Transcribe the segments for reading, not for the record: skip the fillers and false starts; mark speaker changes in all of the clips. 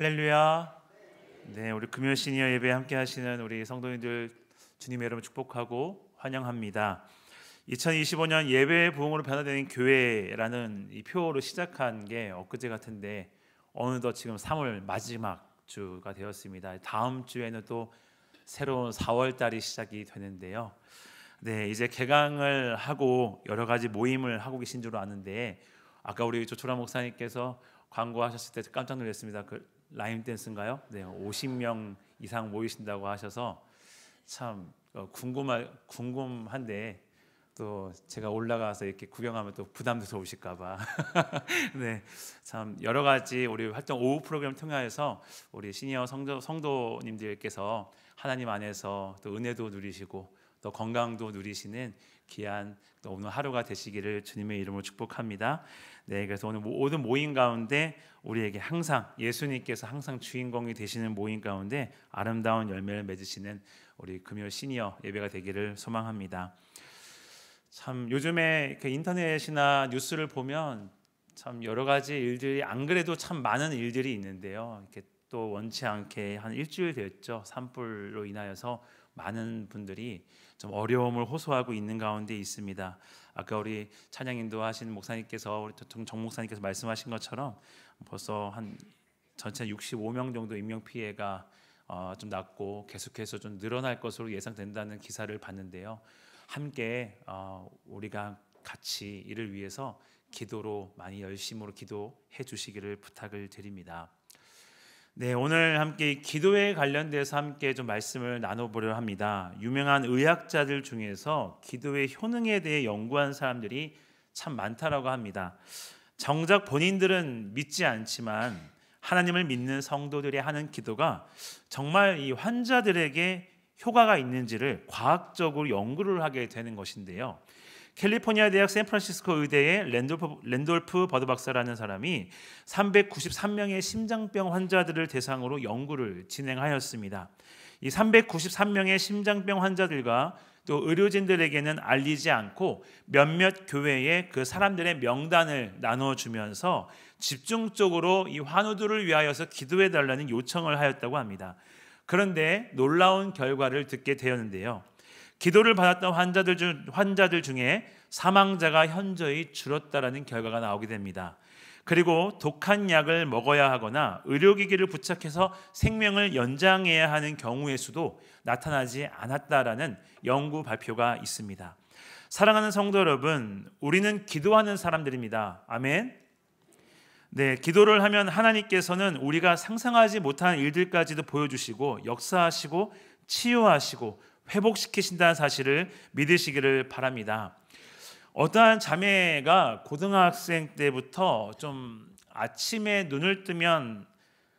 Speaker 1: 할렐루야. 네, 우리 금요 시니어 예배 함께 하시는 우리 성도님들 주님의 이름을 축복하고 환영합니다. 2025년 예배의 부흥으로 변화되는 교회라는 이 표어로 시작한 게 엊그제 같은데 어느덧 지금 3월 마지막 주가 되었습니다. 다음 주에는 또 새로운 4월 달이 시작이 되는데요. 네, 이제 개강을 하고 여러 가지 모임을 하고 계신 줄 아는데 아까 우리 조초라 목사님께서 광고하셨을 때 깜짝 놀랐습니다. 그 라임 댄스인가요? 네, 50명 이상 모이신다고 하셔서 참 궁금한데 또 제가 올라가서 이렇게 구경하면 또 부담스러우실까봐 네, 참 여러 가지 우리 활동 오후 프로그램 통해서 우리 시니어 성도님들께서 하나님 안에서 또 은혜도 누리시고 또 건강도 누리시는 귀한 또 오늘 하루가 되시기를 주님의 이름으로 축복합니다. 네, 그래서 오늘 모든 모임 가운데 우리에게 항상 예수님께서 항상 주인공이 되시는 모임 가운데 아름다운 열매를 맺으시는 우리 금요 시니어 예배가 되기를 소망합니다. 참 요즘에 인터넷이나 뉴스를 보면 참 여러 가지 일들이 안 그래도 참 많은 일들이 있는데요. 이렇게 또 원치 않게 한 일주일 됐죠. 산불로 인하여서 많은 분들이 좀 어려움을 호소하고 있는 가운데 있습니다. 아까 우리 찬양 인도하신 목사님께서 우리 정 목사님께서 말씀하신 것처럼 벌써 한 전체 65명 정도 인명 피해가 좀 났고 계속해서 좀 늘어날 것으로 예상된다는 기사를 봤는데요. 함께 우리가 같이 이를 위해서 기도로 많이 열심으로 기도해 주시기를 부탁을 드립니다. 네, 오늘 함께 기도에 관련돼서 함께 좀 말씀을 나눠보려 합니다. 유명한 의학자들 중에서 기도의 효능에 대해 연구한 사람들이 참 많다라고 합니다. 정작 본인들은 믿지 않지만 하나님을 믿는 성도들이 하는 기도가 정말 이 환자들에게 효과가 있는지를 과학적으로 연구를 하게 되는 것인데요. 캘리포니아 대학 샌프란시스코 의대의 랜돌프 버드 박사라는 사람이 393명의 심장병 환자들을 대상으로 연구를 진행하였습니다. 이 393명의 심장병 환자들과 또 의료진들에게는 알리지 않고 몇몇 교회에 그 사람들의 명단을 나눠주면서 집중적으로 이 환우들을 위하여서 기도해달라는 요청을 하였다고 합니다. 그런데 놀라운 결과를 듣게 되었는데요. 기도를 받았던 환자들 중에 사망자가 현저히 줄었다라는 결과가 나오게 됩니다. 그리고 독한 약을 먹어야 하거나 의료기기를 부착해서 생명을 연장해야 하는 경우의 수도 나타나지 않았다라는 연구 발표가 있습니다. 사랑하는 성도 여러분, 우리는 기도하는 사람들입니다. 아멘. 네, 기도를 하면 하나님께서는 우리가 상상하지 못한 일들까지도 보여주시고 역사하시고 치유하시고 회복시키신다는 사실을 믿으시기를 바랍니다. 어떠한 자매가 고등학생 때부터 좀 아침에 눈을 뜨면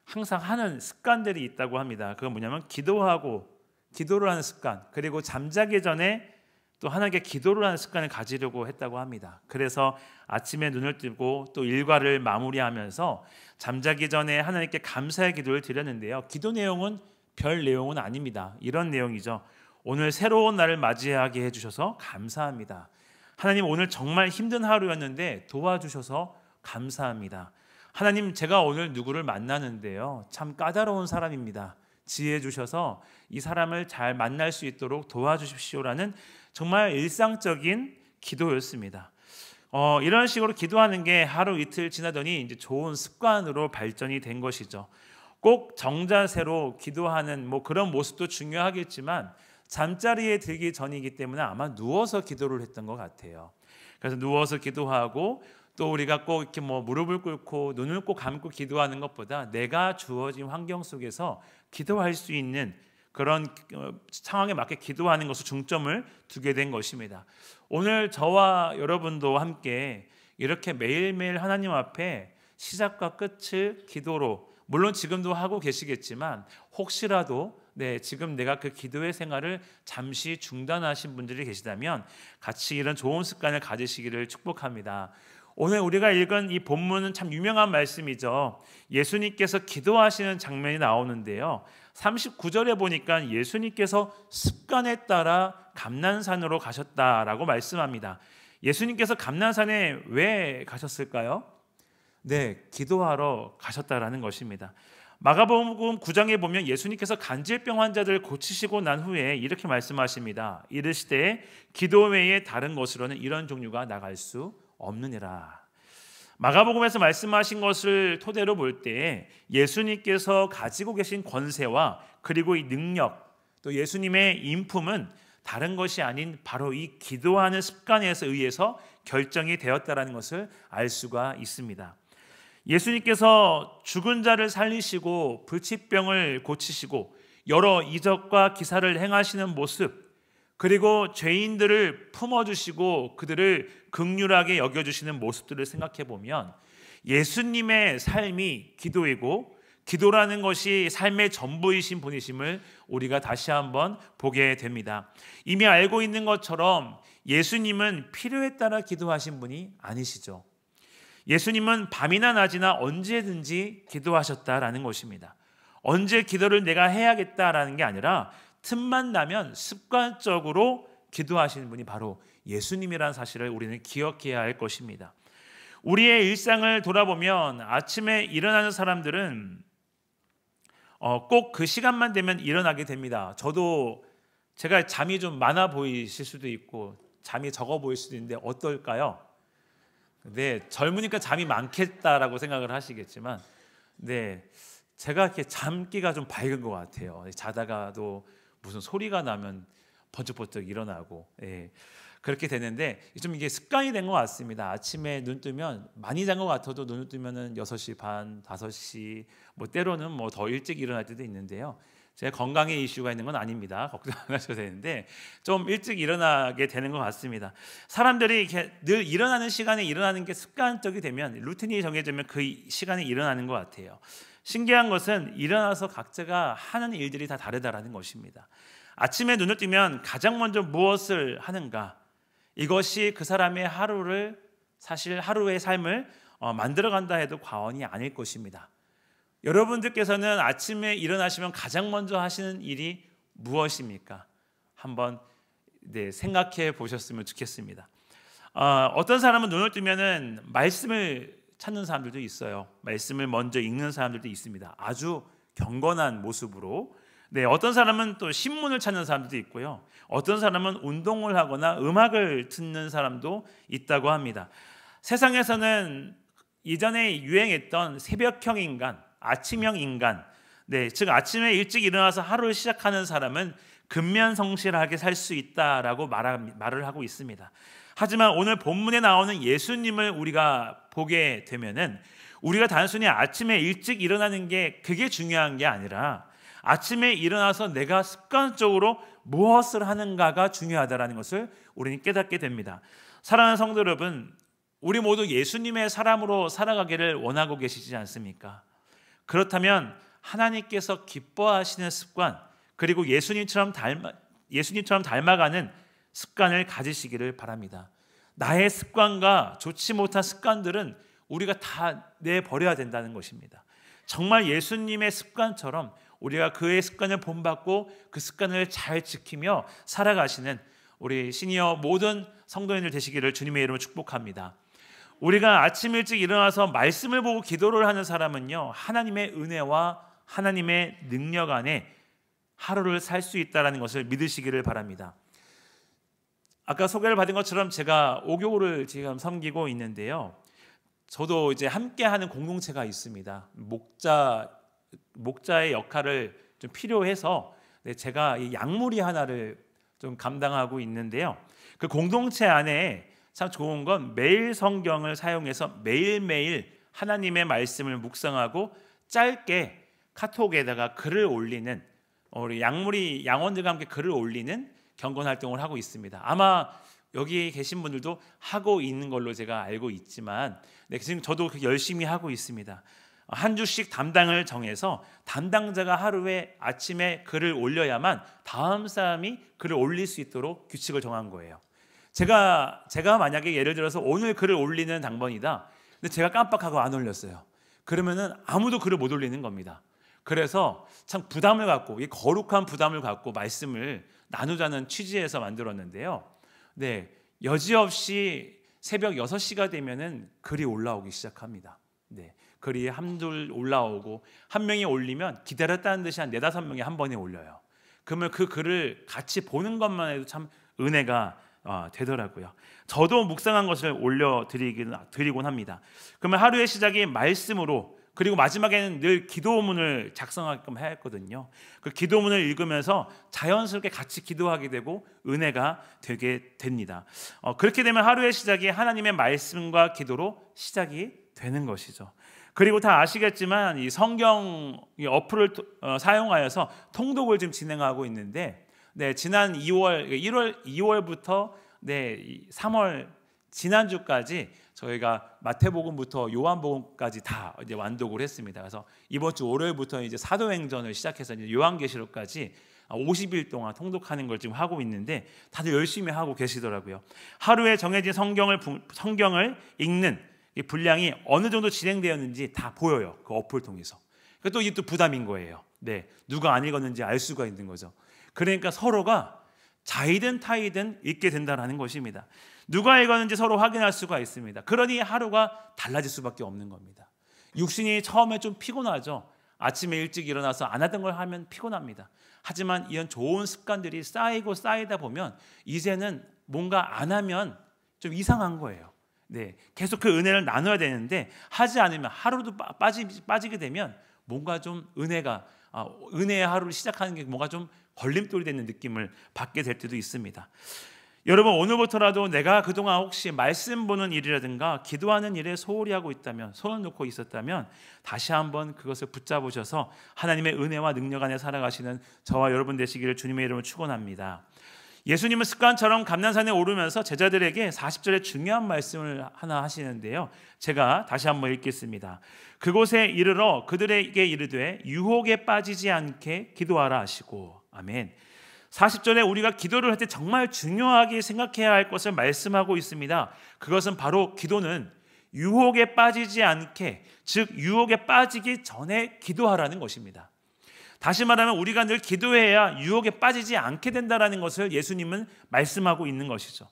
Speaker 1: 항상 하는 습관들이 있다고 합니다. 그건 뭐냐면 기도를 하는 습관, 그리고 잠자기 전에 또 하나님께 기도를 하는 습관을 가지려고 했다고 합니다. 그래서 아침에 눈을 뜨고 또 일과를 마무리하면서 잠자기 전에 하나님께 감사의 기도를 드렸는데요. 기도 내용은 별 내용은 아닙니다. 이런 내용이죠. 오늘 새로운 날을 맞이하게 해주셔서 감사합니다. 하나님, 오늘 정말 힘든 하루였는데 도와주셔서 감사합니다. 하나님, 제가 오늘 누구를 만나는데요, 참 까다로운 사람입니다. 지혜 주셔서 이 사람을 잘 만날 수 있도록 도와주십시오라는 정말 일상적인 기도였습니다. 이런 식으로 기도하는 게 하루 이틀 지나더니 이제 좋은 습관으로 발전이 된 것이죠. 꼭 정자세로 기도하는 그런 모습도 중요하겠지만 잠자리에 들기 전이기 때문에 아마 누워서 기도를 했던 것 같아요. 그래서 누워서 기도하고 또 우리가 꼭 이렇게 무릎을 꿇고 눈을 꼭 감고 기도하는 것보다 내가 주어진 환경 속에서 기도할 수 있는 그런 상황에 맞게 기도하는 것을 중점을 두게 된 것입니다. 오늘 저와 여러분도 함께 이렇게 매일매일 하나님 앞에 시작과 끝을 기도로, 물론 지금도 하고 계시겠지만 혹시라도 지금 내가 그 기도의 생활을 잠시 중단하신 분들이 계시다면 같이 이런 좋은 습관을 가지시기를 축복합니다. 오늘 우리가 읽은 이 본문은 참 유명한 말씀이죠. 예수님께서 기도하시는 장면이 나오는데요. 39절에 보니까 예수님께서 습관에 따라 감난산으로 가셨다라고 말씀합니다. 예수님께서 감난산에 왜 가셨을까요? 네, 기도하러 가셨다라는 것입니다. 마가복음 9장에 보면 예수님께서 간질병 환자들을 고치시고 난 후에 이렇게 말씀하십니다. 이르시되 기도 외에 다른 것으로는 이런 종류가 나갈 수 없느니라. 마가복음에서 말씀하신 것을 토대로 볼 때 예수님께서 가지고 계신 권세와 그리고 이 능력, 또 예수님의 인품은 다른 것이 아닌 바로 이 기도하는 습관에서 의해서 결정이 되었다라는 것을 알 수가 있습니다. 예수님께서 죽은 자를 살리시고 불치병을 고치시고 여러 이적과 기사를 행하시는 모습, 그리고 죄인들을 품어주시고 그들을 긍휼하게 여겨주시는 모습들을 생각해 보면 예수님의 삶이 기도이고 기도라는 것이 삶의 전부이신 분이심을 우리가 다시 한번 보게 됩니다. 이미 알고 있는 것처럼 예수님은 필요에 따라 기도하신 분이 아니시죠. 예수님은 밤이나 낮이나 언제든지 기도하셨다라는 것입니다. 언제 기도를 내가 해야겠다라는 게 아니라 틈만 나면 습관적으로 기도하시는 분이 바로 예수님이라는 사실을 우리는 기억해야 할 것입니다. 우리의 일상을 돌아보면 아침에 일어나는 사람들은 꼭 그 시간만 되면 일어나게 됩니다. 저도 제가 잠이 좀 많아 보이실 수도 있고 잠이 적어 보일 수도 있는데 어떨까요? 네, 젊으니까 잠이 많겠다라고 생각을 하시겠지만, 네, 제가 이렇게 잠기가 좀 밝은 것 같아요. 자다가도 무슨 소리가 나면 번쩍번쩍 일어나고, 그렇게 되는데 좀 이게 습관이 된 것 같습니다. 아침에 눈 뜨면 많이 잔 것 같아도 눈을 뜨면은 6시 반, 5시, 뭐 때로는 뭐 더 일찍 일어날 때도 있는데요. 제 건강에 이슈가 있는 건 아닙니다. 걱정 안 하셔도 되는데 좀 일찍 일어나게 되는 것 같습니다. 사람들이 이렇게 늘 일어나는 시간에 일어나는 게 습관적이 되면 루틴이 정해지면 그 시간에 일어나는 것 같아요. 신기한 것은 일어나서 각자가 하는 일들이 다 다르다라는 것입니다. 아침에 눈을 뜨면 가장 먼저 무엇을 하는가? 이것이 그 사람의 사실 하루의 삶을 만들어간다 해도 과언이 아닐 것입니다. 여러분들께서는 아침에 일어나시면 가장 먼저 하시는 일이 무엇입니까? 한번 생각해 보셨으면 좋겠습니다. 어떤 사람은 눈을 뜨면은 말씀을 찾는 사람들도 있어요. 말씀을 먼저 읽는 사람들도 있습니다. 아주 경건한 모습으로. 어떤 사람은 또 신문을 찾는 사람들도 있고요. 어떤 사람은 운동을 하거나 음악을 듣는 사람도 있다고 합니다. 세상에서는 이전에 유행했던 새벽형 인간, 아침형 인간, 즉 아침에 일찍 일어나서 하루를 시작하는 사람은 근면성실하게 살 수 있다라고 말을 하고 있습니다. 하지만 오늘 본문에 나오는 예수님을 우리가 보게 되면은 우리가 단순히 아침에 일찍 일어나는 게 그게 중요한 게 아니라 아침에 일어나서 내가 습관적으로 무엇을 하는가가 중요하다라는 것을 우리는 깨닫게 됩니다. 사랑하는 성도 여러분, 우리 모두 예수님의 사람으로 살아가기를 원하고 계시지 않습니까? 그렇다면 하나님께서 기뻐하시는 습관, 그리고 예수님처럼 닮아가는 습관을 가지시기를 바랍니다. 나의 습관과 좋지 못한 습관들은 우리가 다 내버려야 된다는 것입니다. 정말 예수님의 습관처럼 우리가 그의 습관을 본받고 그 습관을 잘 지키며 살아가시는 우리 시니어 모든 성도님들 되시기를 주님의 이름으로 축복합니다. 우리가 아침 일찍 일어나서 말씀을 보고 기도를 하는 사람은요, 하나님의 은혜와 하나님의 능력 안에 하루를 살 수 있다는 것을 믿으시기를 바랍니다. 아까 소개를 받은 것처럼 제가 오교를 지금 섬기고 있는데요. 저도 이제 함께하는 공동체가 있습니다. 목자의 역할을 좀 필요해서 제가 이 양무리 하나를 좀 감당하고 있는데요. 그 공동체 안에 참 좋은 건 매일 성경을 사용해서 매일매일 하나님의 말씀을 묵상하고 짧게 카톡에다가 글을 올리는, 우리 양무리 양원들과 함께 글을 올리는 경건 활동을 하고 있습니다. 아마 여기 계신 분들도 하고 있는 걸로 제가 알고 있지만 지금 저도 열심히 하고 있습니다. 한 주씩 담당을 정해서 담당자가 하루에 아침에 글을 올려야만 다음 사람이 글을 올릴 수 있도록 규칙을 정한 거예요. 제가 만약에 예를 들어서 오늘 글을 올리는 당번이다. 근데 제가 깜빡하고 안 올렸어요. 그러면은 아무도 글을 못 올리는 겁니다. 그래서 참 부담을 갖고, 이 거룩한 부담을 갖고 말씀을 나누자는 취지에서 만들었는데요. 여지없이 새벽 6시가 되면은 글이 올라오기 시작합니다. 네, 글이 한둘 올라오고 한 명이 올리면 기다렸다는 듯이 한 4-5명이 한 번에 올려요. 그러면 그 글을 같이 보는 것만 해도 참 은혜가 되더라고요. 저도 묵상한 것을 올려드리곤 합니다. 그러면 하루의 시작이 말씀으로, 그리고 마지막에는 늘 기도문을 작성하게끔 해야 했거든요. 그 기도문을 읽으면서 자연스럽게 같이 기도하게 되고 은혜가 되게 됩니다. 그렇게 되면 하루의 시작이 하나님의 말씀과 기도로 시작이 되는 것이죠. 그리고 다 아시겠지만 이 성경 어플을 사용하여서 통독을 지금 진행하고 있는데, 네, 지난 2월부터 3월 지난주까지 저희가 마태복음부터 요한복음까지 다 이제 완독을 했습니다. 그래서 이번 주 월요일부터 이제 사도행전을 시작해서 이제 요한계시록까지 50일 동안 통독하는 걸 지금 하고 있는데 다들 열심히 하고 계시더라고요. 하루에 정해진 성경을 읽는 이 분량이 어느 정도 진행되었는지 다 보여요. 그 어플 통해서. 또 이게 또 부담인 거예요. 네, 누가 안 읽었는지 알 수가 있는 거죠. 그러니까 서로가 자이든 타이든 읽게 된다는 것입니다. 누가 읽었는지 서로 확인할 수가 있습니다. 그러니 하루가 달라질 수밖에 없는 겁니다. 육신이 처음에 좀 피곤하죠. 아침에 일찍 일어나서 안 하던 걸 하면 피곤합니다. 하지만 이런 좋은 습관들이 쌓이다 보면 이제는 뭔가 안 하면 좀 이상한 거예요. 네, 계속 그 은혜를 나눠야 되는데 하지 않으면 하루도 빠지게 되면 뭔가 좀 은혜의 하루를 시작하는 게 뭔가 좀 걸림돌이 되는 느낌을 받게 될 때도 있습니다. 여러분, 오늘부터라도 내가 그동안 혹시 말씀 보는 일이라든가 기도하는 일에 소홀히 하고 있다면, 손을 놓고 있었다면 다시 한번 그것을 붙잡으셔서 하나님의 은혜와 능력 안에 살아가시는 저와 여러분 되시기를 주님의 이름으로 축원합니다. 예수님은 습관처럼 감난산에 오르면서 제자들에게 40절에 중요한 말씀을 하나 하시는데요, 제가 다시 한번 읽겠습니다. 그곳에 이르러 그들에게 이르되 유혹에 빠지지 않게 기도하라 하시고. 아멘. 40절에 우리가 기도를 할 때 정말 중요하게 생각해야 할 것을 말씀하고 있습니다. 그것은 바로 기도는 유혹에 빠지지 않게, 즉 유혹에 빠지기 전에 기도하라는 것입니다. 다시 말하면 우리가 늘 기도해야 유혹에 빠지지 않게 된다는 것을 예수님은 말씀하고 있는 것이죠.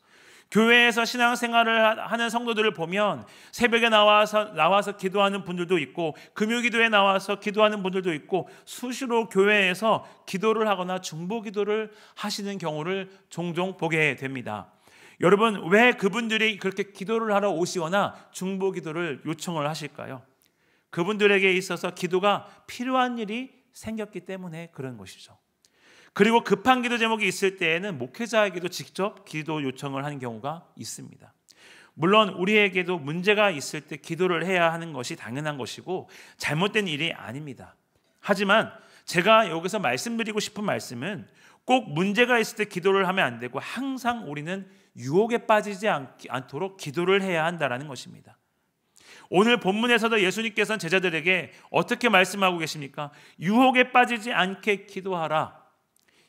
Speaker 1: 교회에서 신앙생활을 하는 성도들을 보면 새벽에 나와서 기도하는 분들도 있고, 금요기도에 나와서 기도하는 분들도 있고, 수시로 교회에서 기도를 하거나 중보기도를 하시는 경우를 종종 보게 됩니다. 여러분, 왜 그분들이 그렇게 기도를 하러 오시거나 중보기도를 요청을 하실까요? 그분들에게 있어서 기도가 필요한 일이 생겼기 때문에 그런 것이죠. 그리고 급한 기도 제목이 있을 때에는 목회자에게도 직접 기도 요청을 하는 경우가 있습니다. 물론 우리에게도 문제가 있을 때 기도를 해야 하는 것이 당연한 것이고 잘못된 일이 아닙니다. 하지만 제가 여기서 말씀드리고 싶은 말씀은 꼭 문제가 있을 때 기도를 하면 안 되고 항상 우리는 유혹에 빠지지 않도록 기도를 해야 한다는 것입니다. 오늘 본문에서도 예수님께서는 제자들에게 어떻게 말씀하고 계십니까? 유혹에 빠지지 않게 기도하라.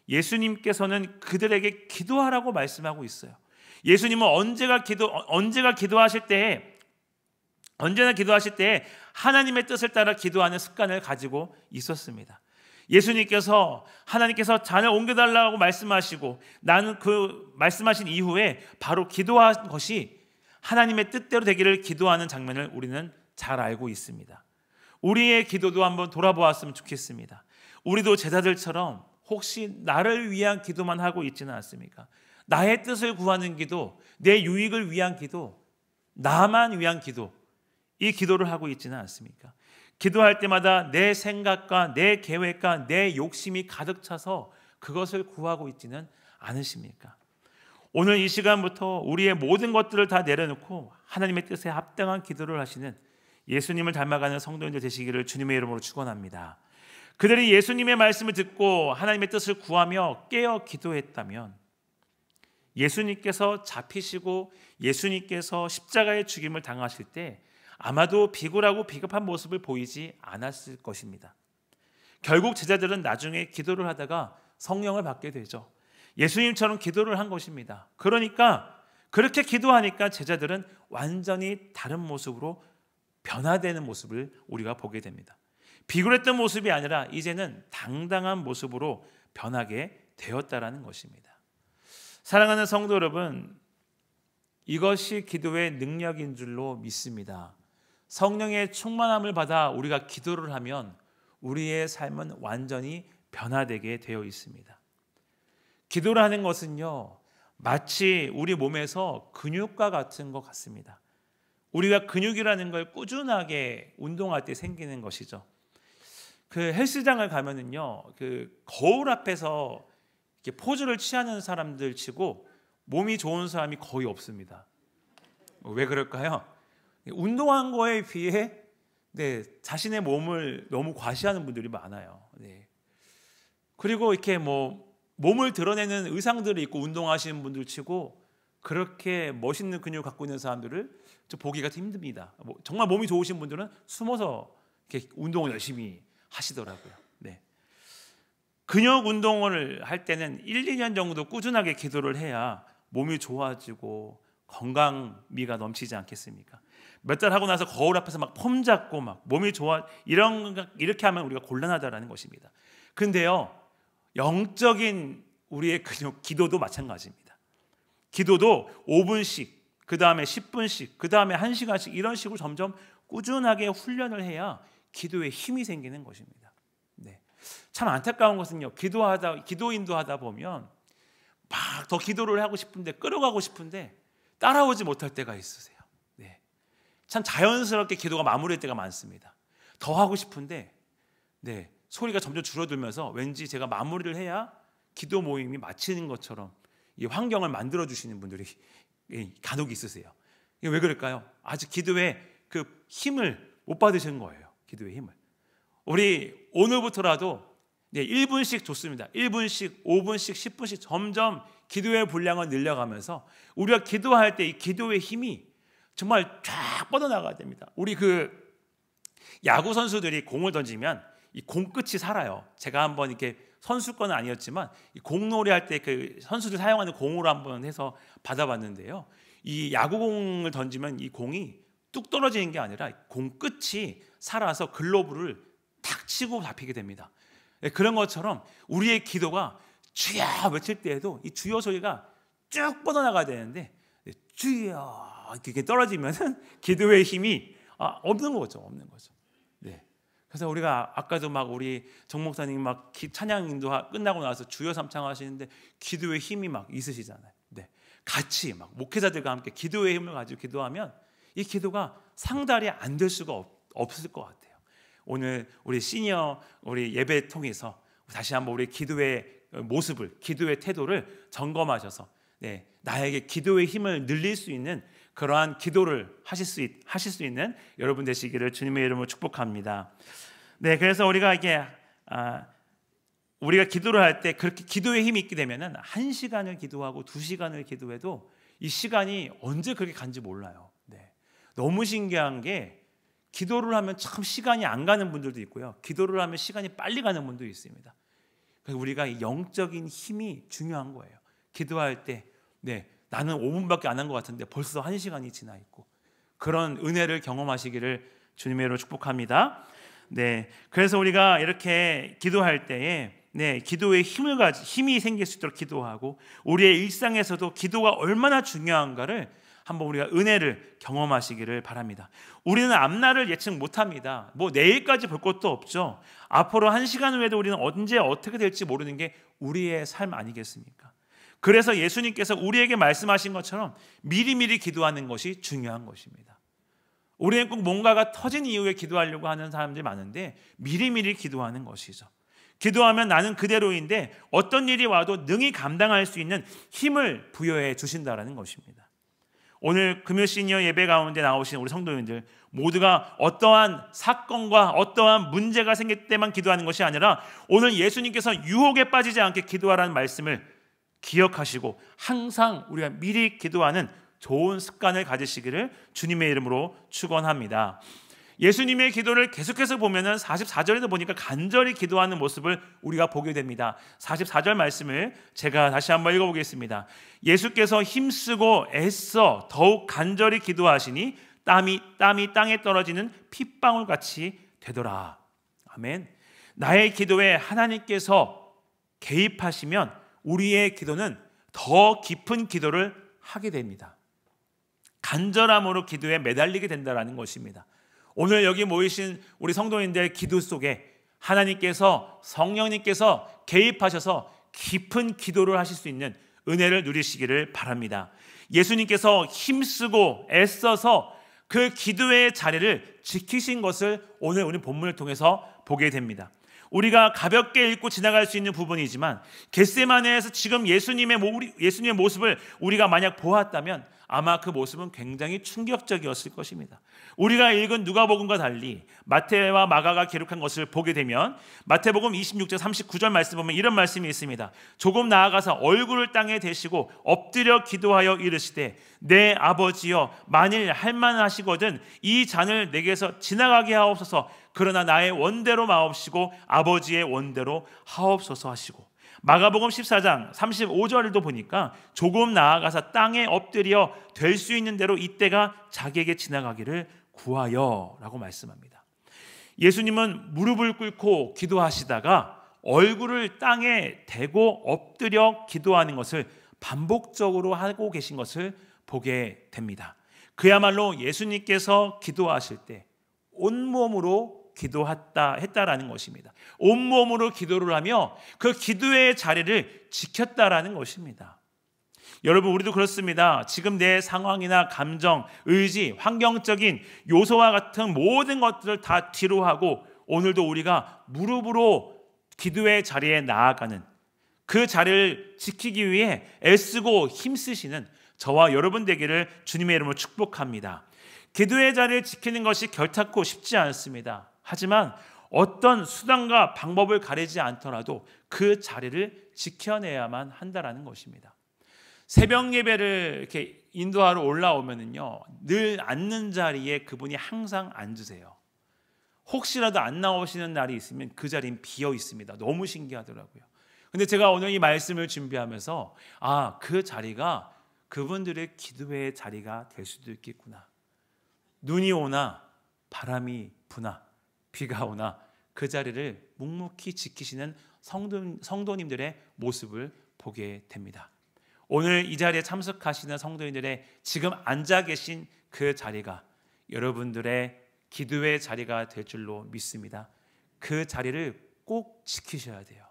Speaker 1: 예수님께서는 그들에게 기도하라고 말씀하고 있어요. 예수님은 언제나 기도하실 때에 하나님의 뜻을 따라 기도하는 습관을 가지고 있었습니다. 예수님께서 하나님께서 잔을 옮겨달라고 말씀하시고 나는 그 말씀하신 이후에 바로 기도한 것이 하나님의 뜻대로 되기를 기도하는 장면을 우리는 잘 알고 있습니다. 우리의 기도도 한번 돌아보았으면 좋겠습니다. 우리도 제자들처럼 혹시 나를 위한 기도만 하고 있지는 않습니까? 나의 뜻을 구하는 기도, 내 유익을 위한 기도, 나만 위한 기도, 이 기도를 하고 있지는 않습니까? 기도할 때마다 내 생각과 내 계획과 내 욕심이 가득 차서 그것을 구하고 있지는 않으십니까? 오늘 이 시간부터 우리의 모든 것들을 다 내려놓고 하나님의 뜻에 합당한 기도를 하시는 예수님을 닮아가는 성도님들 되시기를 주님의 이름으로 축원합니다. 그들이 예수님의 말씀을 듣고 하나님의 뜻을 구하며 깨어 기도했다면 예수님께서 잡히시고 예수님께서 십자가의 죽임을 당하실 때 아마도 비굴하고 비겁한 모습을 보이지 않았을 것입니다. 결국 제자들은 나중에 기도를 하다가 성령을 받게 되죠. 예수님처럼 기도를 한 것입니다. 그러니까 그렇게 기도하니까 제자들은 완전히 다른 모습으로 변화되는 모습을 우리가 보게 됩니다. 비굴했던 모습이 아니라 이제는 당당한 모습으로 변하게 되었다라는 것입니다. 사랑하는 성도 여러분, 이것이 기도의 능력인 줄로 믿습니다. 성령의 충만함을 받아 우리가 기도를 하면 우리의 삶은 완전히 변화되게 되어 있습니다. 기도를 하는 것은요, 마치 우리 몸에서 근육과 같은 것 같습니다. 우리가 근육이라는 걸 꾸준하게 운동할 때 생기는 것이죠. 그 헬스장을 가면은요, 그 거울 앞에서 이렇게 포즈를 취하는 사람들 치고 몸이 좋은 사람이 거의 없습니다. 왜 그럴까요? 운동한 거에 비해 자신의 몸을 너무 과시하는 분들이 많아요. 그리고 이렇게 몸을 드러내는 의상들을 입고 운동하시는 분들 치고 그렇게 멋있는 근육을 갖고 있는 사람들을 보기가 힘듭니다. 정말 몸이 좋으신 분들은 숨어서 이렇게 운동을 열심히 하시더라고요. 근육 운동을 할 때는 1, 2년 정도 꾸준하게 기도를 해야 몸이 좋아지고 건강미가 넘치지 않겠습니까? 몇 달 하고 나서 거울 앞에서 막 폼 잡고 막 몸이 좋아 이렇게 하면 우리가 곤란하다라는 것입니다. 근데요, 영적인 우리의 근육 기도도 마찬가지입니다. 기도도 5분씩, 그 다음에 10분씩, 그 다음에 1시간씩 이런 식으로 점점 꾸준하게 훈련을 해야 기도에 힘이 생기는 것입니다. 참 안타까운 것은요, 기도인도 하다 보면 막 더 기도를 하고 싶은데, 끌어가고 싶은데 따라오지 못할 때가 있으세요. 참 자연스럽게 기도가 마무리될 때가 많습니다. 더 하고 싶은데 소리가 점점 줄어들면서 왠지 제가 마무리를 해야 기도 모임이 마치는 것처럼 이 환경을 만들어 주시는 분들이 간혹 있으세요. 이게 왜 그럴까요? 아직 기도에 그 힘을 못 받으신 거예요. 기도의 힘을. 우리 오늘부터라도 1분씩 좋습니다. 1분씩, 5분씩, 10분씩 점점 기도의 분량을 늘려가면서 우리가 기도할 때 이 기도의 힘이 정말 쫙 뻗어나가야 됩니다. 우리 그 야구 선수들이 공을 던지면 이 공 끝이 살아요. 제가 한번 이렇게 선수권은 아니었지만 이 공놀이 할 때 그 선수들 사용하는 공으로 한번 해서 받아봤는데요. 이 야구공을 던지면 이 공이 뚝 떨어지는 게 아니라 공 끝이 살아서 글러브를 탁 치고 잡히게 됩니다. 그런 것처럼 우리의 기도가 주여 외칠 때에도 이 주여 소리가 쭉 뻗어나가야 되는데 주여 이렇게 떨어지면은 기도의 힘이 없는 거죠. 그래서 우리가 아까도 막 우리 정 목사님 막 찬양 인도 끝나고 나서 주여 삼창 하시는데 기도의 힘이 막 있으시잖아요. 같이 막 목회자들과 함께 기도의 힘을 가지고 기도하면 이 기도가 상달이 안 될 수가 없을 것 같아요. 오늘 우리 시니어 우리 예배 통해서 다시 한번 우리 기도의 모습을, 기도의 태도를 점검하셔서 나에게 기도의 힘을 늘릴 수 있는 그러한 기도를 하실 수 있는 여러분 되시기를 주님의 이름으로 축복합니다. 그래서 우리가 이게 우리가 기도를 할 때 그렇게 기도의 힘이 있게 되면은 1시간을 기도하고 2시간을 기도해도 이 시간이 언제 그렇게 간지 몰라요. 너무 신기한 게 기도를 하면 참 시간이 안 가는 분들도 있고요. 기도를 하면 시간이 빨리 가는 분도 있습니다. 그래서 우리가 영적인 힘이 중요한 거예요. 기도할 때 나는 5분밖에 안 한 것 같은데 벌써 1시간이 지나 있고 그런 은혜를 경험하시기를 주님의 이름으로 축복합니다. 그래서 우리가 이렇게 기도할 때에 기도의 힘이 생길 수 있도록 기도하고 우리의 일상에서도 기도가 얼마나 중요한가를 한번 우리가 은혜를 경험하시기를 바랍니다. 우리는 앞날을 예측 못합니다. 내일까지 볼 것도 없죠. 앞으로 1시간 후에도 우리는 언제 어떻게 될지 모르는 게 우리의 삶 아니겠습니까? 그래서 예수님께서 우리에게 말씀하신 것처럼 미리미리 기도하는 것이 중요한 것입니다. 우리는 꼭 뭔가가 터진 이후에 기도하려고 하는 사람들이 많은데 미리미리 기도하는 것이죠. 기도하면 나는 그대로인데 어떤 일이 와도 능히 감당할 수 있는 힘을 부여해 주신다라는 것입니다. 오늘 금요 시니어 예배 가운데 나오신 우리 성도님들 모두가 어떠한 사건과 어떠한 문제가 생길 때만 기도하는 것이 아니라 오늘 예수님께서 유혹에 빠지지 않게 기도하라는 말씀을 기억하시고 항상 우리가 미리 기도하는 좋은 습관을 가지시기를 주님의 이름으로 축원합니다. 예수님의 기도를 계속해서 보면은 44절에도 보니까 간절히 기도하는 모습을 우리가 보게 됩니다. 44절 말씀을 제가 다시 한번 읽어보겠습니다. 예수께서 힘쓰고 애써 더욱 간절히 기도하시니 땀이 땅에 떨어지는 핏방울 같이 되더라. 아멘. 나의 기도에 하나님께서 개입하시면 우리의 기도는 더 깊은 기도를 하게 됩니다. 간절함으로 기도에 매달리게 된다는 것입니다. 오늘 여기 모이신 우리 성도님들 기도 속에 하나님께서 성령님께서 개입하셔서 깊은 기도를 하실 수 있는 은혜를 누리시기를 바랍니다. 예수님께서 힘쓰고 애써서 그 기도의 자리를 지키신 것을 오늘 우리 본문을 통해서 보게 됩니다. 우리가 가볍게 읽고 지나갈 수 있는 부분이지만 겟세마네에서 지금 예수님의 모습을 우리가 만약 보았다면 아마 그 모습은 굉장히 충격적이었을 것입니다. 우리가 읽은 누가복음과 달리 마태와 마가가 기록한 것을 보게 되면 마태복음 26장 39절 말씀 보면 이런 말씀이 있습니다. 조금 나아가서 얼굴을 땅에 대시고 엎드려 기도하여 이르시되 내 아버지여 만일 할만하시거든 이 잔을 내게서 지나가게 하옵소서. 그러나 나의 원대로 마옵시고 아버지의 원대로 하옵소서 하시고, 마가복음 14장 35절도 보니까 조금 나아가서 땅에 엎드려 될 수 있는 대로 이때가 자기에게 지나가기를 구하여 라고 말씀합니다. 예수님은 무릎을 꿇고 기도하시다가 얼굴을 땅에 대고 엎드려 기도하는 것을 반복적으로 하고 계신 것을 보게 됩니다. 그야말로 예수님께서 기도하실 때 온몸으로 기도했다라는 것입니다. 온몸으로 기도를 하며 그 기도의 자리를 지켰다라는 것입니다. 여러분, 우리도 그렇습니다. 지금 내 상황이나 감정, 의지, 환경적인 요소와 같은 모든 것들을 다 뒤로 하고 오늘도 우리가 무릎으로 기도의 자리에 나아가는, 그 자리를 지키기 위해 애쓰고 힘쓰시는 저와 여러분 되기를 주님의 이름으로 축복합니다. 기도의 자리를 지키는 것이 결탄코 쉽지 않습니다. 하지만 어떤 수단과 방법을 가리지 않더라도 그 자리를 지켜내야만 한다라는 것입니다. 새벽 예배를 이렇게 인도하러 올라오면은요, 늘 앉는 자리에 그분이 항상 앉으세요. 혹시라도 안 나오시는 날이 있으면 그 자리는 비어 있습니다. 너무 신기하더라고요. 근데 제가 오늘 이 말씀을 준비하면서 그 자리가 그분들의 기도의 자리가 될 수도 있겠구나. 눈이 오나 바람이 부나 비가 오나 그 자리를 묵묵히 지키시는 성도님들의 모습을 보게 됩니다. 오늘 이 자리에 참석하시는 성도님들의 지금 앉아 계신 그 자리가 여러분들의 기도의 자리가 될 줄로 믿습니다. 그 자리를 꼭 지키셔야 돼요.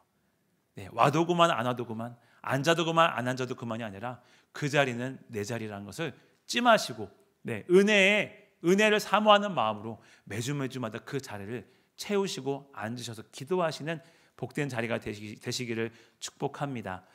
Speaker 1: 네, 와도 그만 안 와도 그만, 앉아도 그만 안 앉아도 그만이 아니라 그 자리는 내 자리라는 것을 찜하시고 은혜를 사모하는 마음으로 매주마다 그 자리를 채우시고 앉으셔서 기도하시는 복된 자리가 되시기를 축복합니다.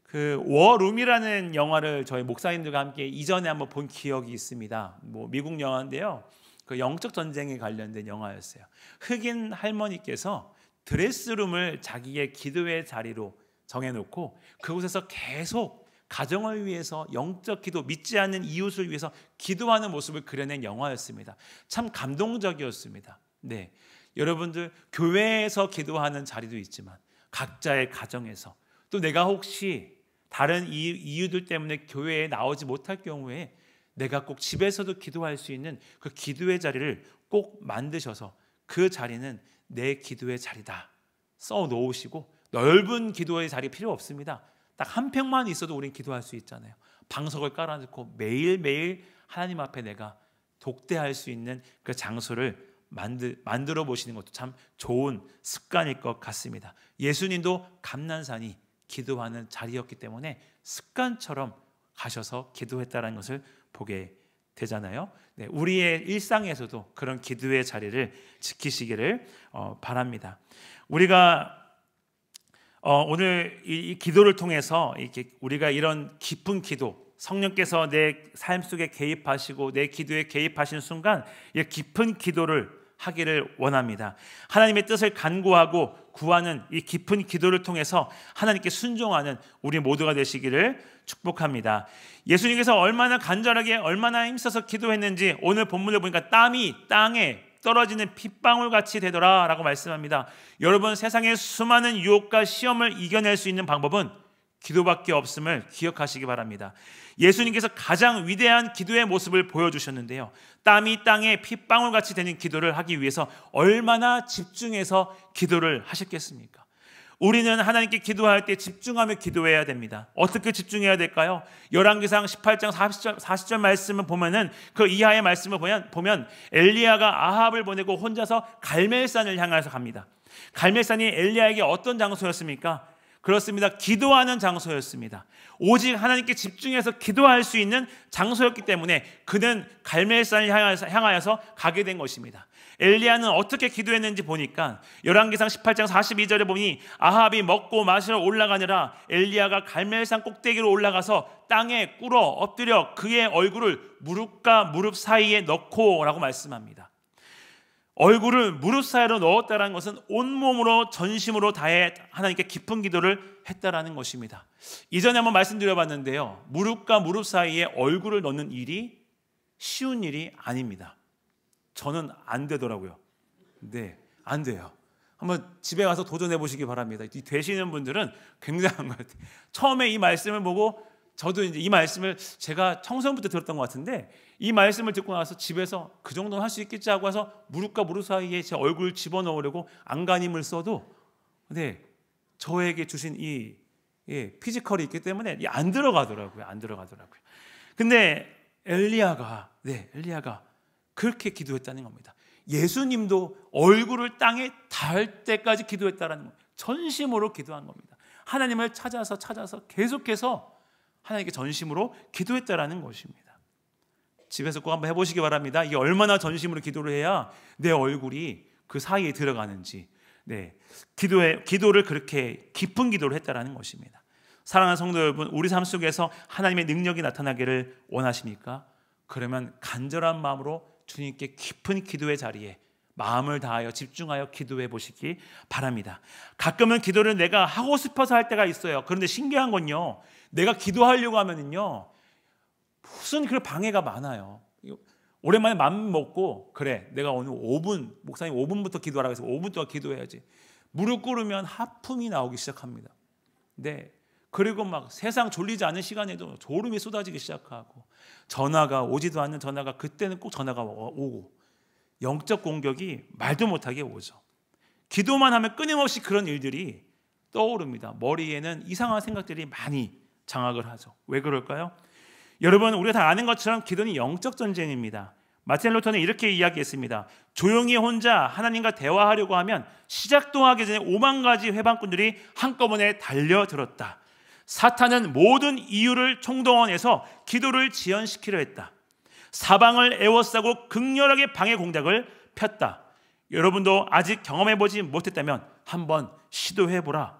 Speaker 1: 그 워룸이라는 영화를 저희 목사님들과 함께 이전에 한번 본 기억이 있습니다. 미국 영화인데요. 그 영적 전쟁에 관련된 영화였어요. 흑인 할머니께서 드레스룸을 자기의 기도의 자리로 정해놓고 그곳에서 계속 가정을 위해서 영적 기도, 믿지 않는 이웃을 위해서 기도하는 모습을 그려낸 영화였습니다. 참 감동적이었습니다. 네, 여러분들 교회에서 기도하는 자리도 있지만 각자의 가정에서, 또 내가 혹시 다른 이유들 때문에 교회에 나오지 못할 경우에 내가 꼭 집에서도 기도할 수 있는 그 기도의 자리를 꼭 만드셔서 그 자리는 내 기도의 자리다 써 놓으시고, 넓은 기도의 자리 필요 없습니다. 딱 한 평만 있어도 우리는 기도할 수 있잖아요. 방석을 깔아놓고 매일매일 하나님 앞에 내가 독대할 수 있는 그 장소를 만들어 보시는 것도 참 좋은 습관일 것 같습니다. 예수님도 감난산이 기도하는 자리였기 때문에 습관처럼 가셔서 기도했다는 것을 보게 되잖아요. 네, 우리의 일상에서도 그런 기도의 자리를 지키시기를 바랍니다. 우리가 오늘 이 기도를 통해서 우리가 이런 깊은 기도, 성령께서 내 삶 속에 개입하시고 내 기도에 개입하시는 순간 이 깊은 기도를 하기를 원합니다. 하나님의 뜻을 간구하고 구하는 이 깊은 기도를 통해서 하나님께 순종하는 우리 모두가 되시기를 축복합니다. 예수님께서 얼마나 간절하게 얼마나 힘써서 기도했는지 오늘 본문을 보니까 땀이 땅에 떨어지는 핏방울 같이 되더라 라고 말씀합니다. 여러분, 세상의 수많은 유혹과 시험을 이겨낼 수 있는 방법은 기도밖에 없음을 기억하시기 바랍니다. 예수님께서 가장 위대한 기도의 모습을 보여주셨는데요, 땀이 땅에 핏방울 같이 되는 기도를 하기 위해서 얼마나 집중해서 기도를 하셨겠습니까? 우리는 하나님께 기도할 때 집중하며 기도해야 됩니다. 어떻게 집중해야 될까요? 열왕기상 18장 40절 말씀을 보면은 그 이하의 말씀을 보면 엘리야가 아합을 보내고 혼자서 갈멜산을 향해서 갑니다. 갈멜산이 엘리야에게 어떤 장소였습니까? 그렇습니다. 기도하는 장소였습니다. 오직 하나님께 집중해서 기도할 수 있는 장소였기 때문에 그는 갈멜산을 향하여서 가게 된 것입니다. 엘리야는 어떻게 기도했는지 보니까 열왕기상 18장 42절에 보니 아합이 먹고 마시러 올라가느라 엘리야가 갈멜산 꼭대기로 올라가서 땅에 꿇어 엎드려 그의 얼굴을 무릎과 무릎 사이에 넣고 라고 말씀합니다. 얼굴을 무릎 사이로 넣었다는 것은 온몸으로 전심으로 다해 하나님께 깊은 기도를 했다라는 것입니다. 이전에 한번 말씀드려봤는데요, 무릎과 무릎 사이에 얼굴을 넣는 일이 쉬운 일이 아닙니다. 저는 안 되더라고요. 네, 안 돼요. 한번 집에 가서 도전해 보시기 바랍니다. 되시는 분들은 굉장한 것 같아요. 처음에 이 말씀을 보고 저도 이제 이 말씀을 제가 청소년부터 들었던 것 같은데, 이 말씀을 듣고 나서 집에서 그 정도는 할 수 있겠지 하고 해서 무릎과 무릎 사이에 제 얼굴을 집어넣으려고 안간힘을 써도 저에게 주신 이 피지컬이 있기 때문에 안 들어가더라고요. 근데 엘리야가 그렇게 기도했다는 겁니다. 예수님도 얼굴을 땅에 닿을 때까지 기도했다는 겁니다. 전심으로 기도한 겁니다. 하나님을 찾아서 계속해서 하나님께 전심으로 기도했다라는 것입니다. 집에서 꼭 한번 해보시기 바랍니다. 이게 얼마나 전심으로 기도를 해야 내 얼굴이 그 사이에 들어가는지. 기도를 그렇게 깊은 기도를 했다라는 것입니다. 사랑하는 성도 여러분, 우리 삶 속에서 하나님의 능력이 나타나기를 원하십니까? 그러면 간절한 마음으로 주님께 깊은 기도의 자리에 마음을 다하여 집중하여 기도해 보시기 바랍니다. 가끔은 기도를 내가 하고 싶어서 할 때가 있어요. 그런데 신기한 건요, 내가 기도하려고 하면은요 무슨 그 방해가 많아요. 오랜만에 마음 먹고 그래 내가 오늘 5분 목사님 5분부터 기도하라고 해서 5분 동안 기도해야지. 무릎 꿇으면 하품이 나오기 시작합니다. 그리고 막 세상 졸리지 않은 시간에도 졸음이 쏟아지기 시작하고, 전화가 오지도 않는 전화가 그때는 꼭 전화가 오고, 영적 공격이 말도 못하게 오죠. 기도만 하면 끊임없이 그런 일들이 떠오릅니다. 머리에는 이상한 생각들이 많이 장악을 하죠. 왜 그럴까요? 여러분, 우리가 다 아는 것처럼 기도는 영적 전쟁입니다. 마틴 루터는 이렇게 이야기했습니다. 조용히 혼자 하나님과 대화하려고 하면 시작도 하기 전에 5만 가지 회방꾼들이 한꺼번에 달려들었다. 사탄은 모든 이유를 총동원해서 기도를 지연시키려 했다. 사방을 에워싸고 극렬하게 방해 공작을 폈다. 여러분도 아직 경험해보지 못했다면 한번 시도해보라.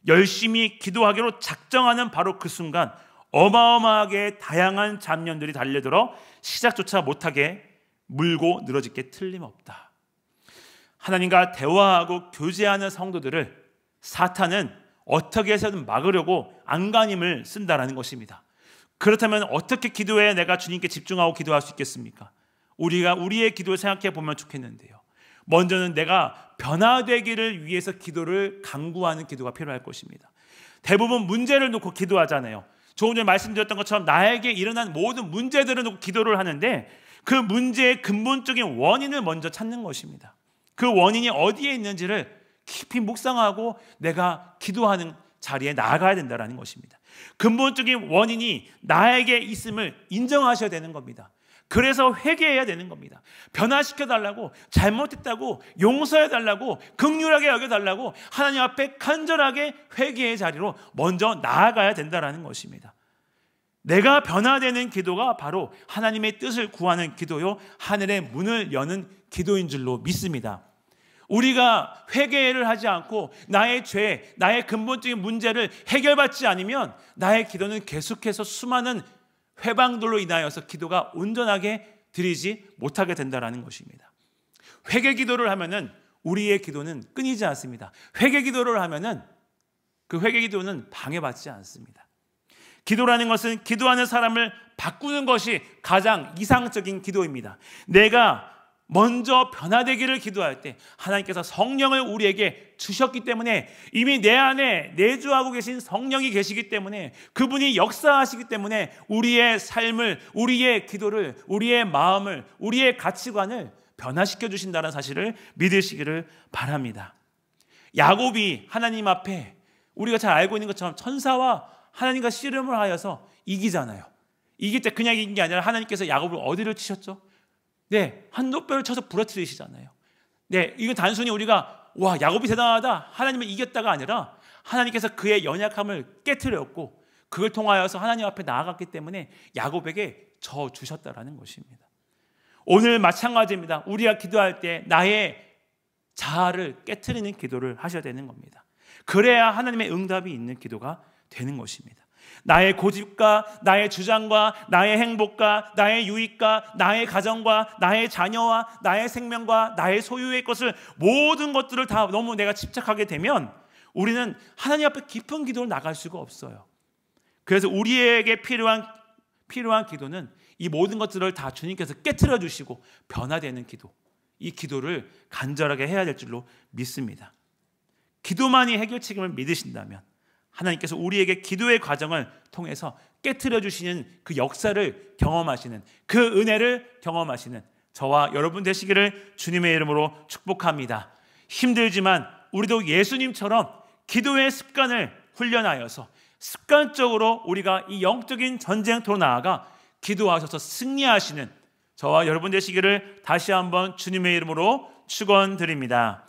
Speaker 1: 열심히 기도하기로 작정하는 바로 그 순간 어마어마하게 다양한 잡념들이 달려들어 시작조차 못하게 물고 늘어지게 틀림없다. 하나님과 대화하고 교제하는 성도들을 사탄은 어떻게 해서든 막으려고 안간힘을 쓴다라는 것입니다. 그렇다면 어떻게 기도해야 내가 주님께 집중하고 기도할 수 있겠습니까? 우리가 우리의 기도를 생각해 보면 좋겠는데요. 먼저는 내가 변화되기를 위해서 기도를 강구하는 기도가 필요할 것입니다. 대부분 문제를 놓고 기도하잖아요. 조금 전에 말씀드렸던 것처럼 나에게 일어난 모든 문제들을 놓고 기도를 하는데, 그 문제의 근본적인 원인을 먼저 찾는 것입니다. 그 원인이 어디에 있는지를 깊이 묵상하고 내가 기도하는 자리에 나아가야 된다는 것입니다. 근본적인 원인이 나에게 있음을 인정하셔야 되는 겁니다. 그래서 회개해야 되는 겁니다. 변화시켜달라고, 잘못했다고 용서해달라고, 긍휼하게 여겨달라고 하나님 앞에 간절하게 회개의 자리로 먼저 나아가야 된다는 것입니다. 내가 변화되는 기도가 바로 하나님의 뜻을 구하는 기도요, 하늘의 문을 여는 기도인 줄로 믿습니다. 우리가 회개를 하지 않고 나의 죄, 나의 근본적인 문제를 해결받지 않으면 나의 기도는 계속해서 수많은 회방들로 인하여서 기도가 온전하게 드리지 못하게 된다는 것입니다. 회개 기도를 하면은 우리의 기도는 끊이지 않습니다. 회개 기도를 하면은 그 회개 기도는 방해받지 않습니다. 기도라는 것은 기도하는 사람을 바꾸는 것이 가장 이상적인 기도입니다. 내가 먼저 변화되기를 기도할 때 하나님께서 성령을 우리에게 주셨기 때문에, 이미 내 안에 내주하고 계신 성령이 계시기 때문에, 그분이 역사하시기 때문에 우리의 삶을, 우리의 기도를, 우리의 마음을, 우리의 가치관을 변화시켜 주신다는 사실을 믿으시기를 바랍니다. 야곱이 하나님 앞에 우리가 잘 알고 있는 것처럼 천사와 하나님과 씨름을 하여서 이기잖아요. 이길 때 그냥 이긴 게 아니라 하나님께서 야곱을 어디를 치셨죠? 네, 한돛뼈를 쳐서 부러뜨리시잖아요. 네, 이건 단순히 우리가 와 야곱이 대단하다 하나님을 이겼다가 아니라 하나님께서 그의 연약함을 깨트렸고 그걸 통하여서 하나님 앞에 나아갔기 때문에 야곱에게 저 주셨다라는 것입니다. 오늘 마찬가지입니다. 우리가 기도할 때 나의 자아를 깨트리는 기도를 하셔야 되는 겁니다. 그래야 하나님의 응답이 있는 기도가 되는 것입니다. 나의 고집과 나의 주장과 나의 행복과 나의 유익과 나의 가정과 나의 자녀와 나의 생명과 나의 소유의 것을 모든 것들을 다 너무 내가 집착하게 되면 우리는 하나님 앞에 깊은 기도를 나갈 수가 없어요. 그래서 우리에게 필요한 기도는 이 모든 것들을 다 주님께서 깨트려 주시고 변화되는 기도, 이 기도를 간절하게 해야 될 줄로 믿습니다. 기도만이 해결책임을 믿으신다면 하나님께서 우리에게 기도의 과정을 통해서 깨트려 주시는 그 역사를 경험하시는, 그 은혜를 경험하시는 저와 여러분 되시기를 주님의 이름으로 축복합니다. 힘들지만 우리도 예수님처럼 기도의 습관을 훈련하여서 습관적으로 우리가 이 영적인 전쟁터로 나아가 기도하셔서 승리하시는 저와 여러분 되시기를 다시 한번 주님의 이름으로 축원드립니다.